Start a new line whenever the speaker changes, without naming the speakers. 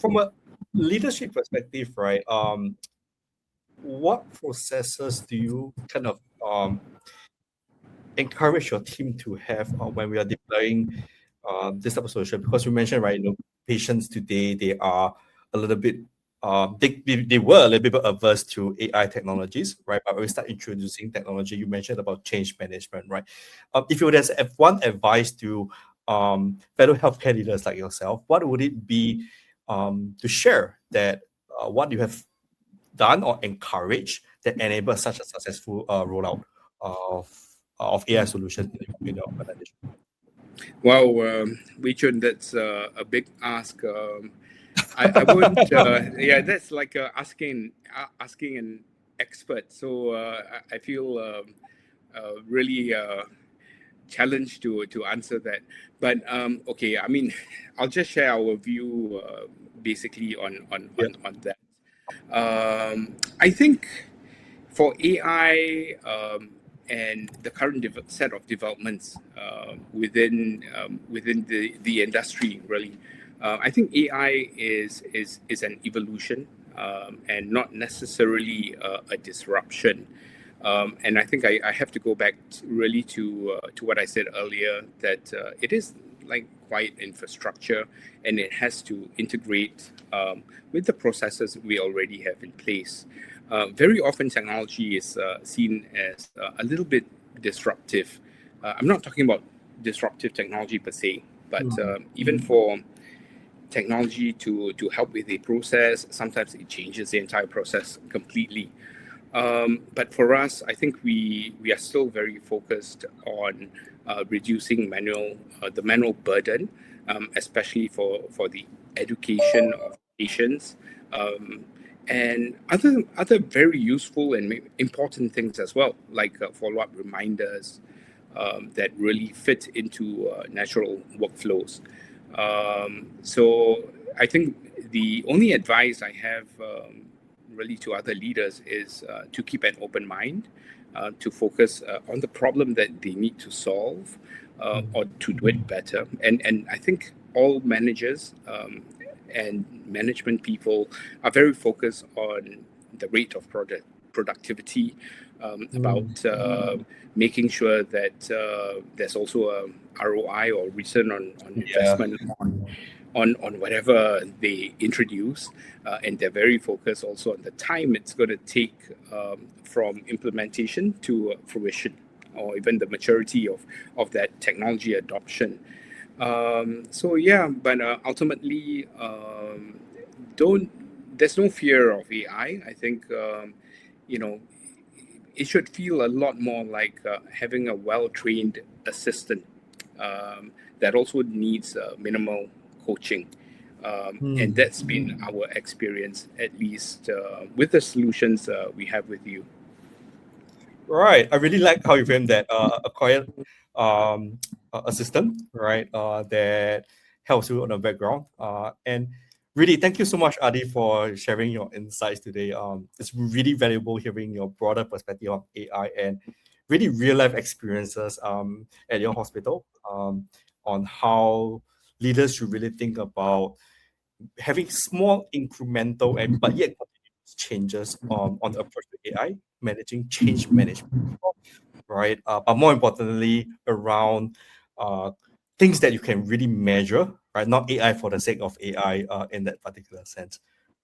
from a leadership perspective, right? What processes do you kind of encourage your team to have when we are deploying this type of solution? Because you mentioned, right, patients today, they are a little bit they were a little bit averse to AI technologies, right? But when we start introducing technology, you mentioned about change management, right? If you would have one advice to fellow healthcare leaders like yourself, what would it be to share that what you have done or encouraged that enable such a successful rollout of AI solutions in your organization?
Well, Wei Chun, that's a big ask. I wouldn't. Yeah, that's like asking an expert. So I feel really challenged to answer that. But okay, I mean, I'll just share our view basically on that. I think for AI and the current set of developments within the industry, really, I think AI is an evolution and not necessarily a disruption. And I think I have to go back really to what I said earlier, that it is like quite infrastructure, and it has to integrate with the processes we already have in place. Very often technology is seen as a little bit disruptive. I'm not talking about disruptive technology per se, but even for technology to help with a process, sometimes it changes the entire process completely. But for us, I think we are still very focused on reducing the manual burden, especially for the education of patients, and other very useful and important things as well, like follow-up reminders that really fit into natural workflows. So I think the only advice I have really to other leaders is to keep an open mind, to focus on the problem that they need to solve or to do it better. And I think all managers and management people are very focused on the rate of productivity, about making sure that there's also a ROI or return on investment on whatever they introduce, and they're very focused also on the time it's going to take from implementation to fruition, or even the maturity of that technology adoption. So yeah, but ultimately, there's no fear of AI. I think it should feel a lot more like having a well-trained assistant that also needs minimal coaching. And that's been our experience, at least with the solutions we have with you.
Right. I really like how you framed that, a quiet assistant, right, that helps you on the background. And really, thank you so much, Ardi, for sharing your insights today. It's really valuable hearing your broader perspective on AI and really real-life experiences at your hospital on how leaders should really think about having small incremental but yet continuous changes on the approach to AI, managing change management, right? But more importantly, around things that you can really measure, right? Not AI for the sake of AI in that particular sense.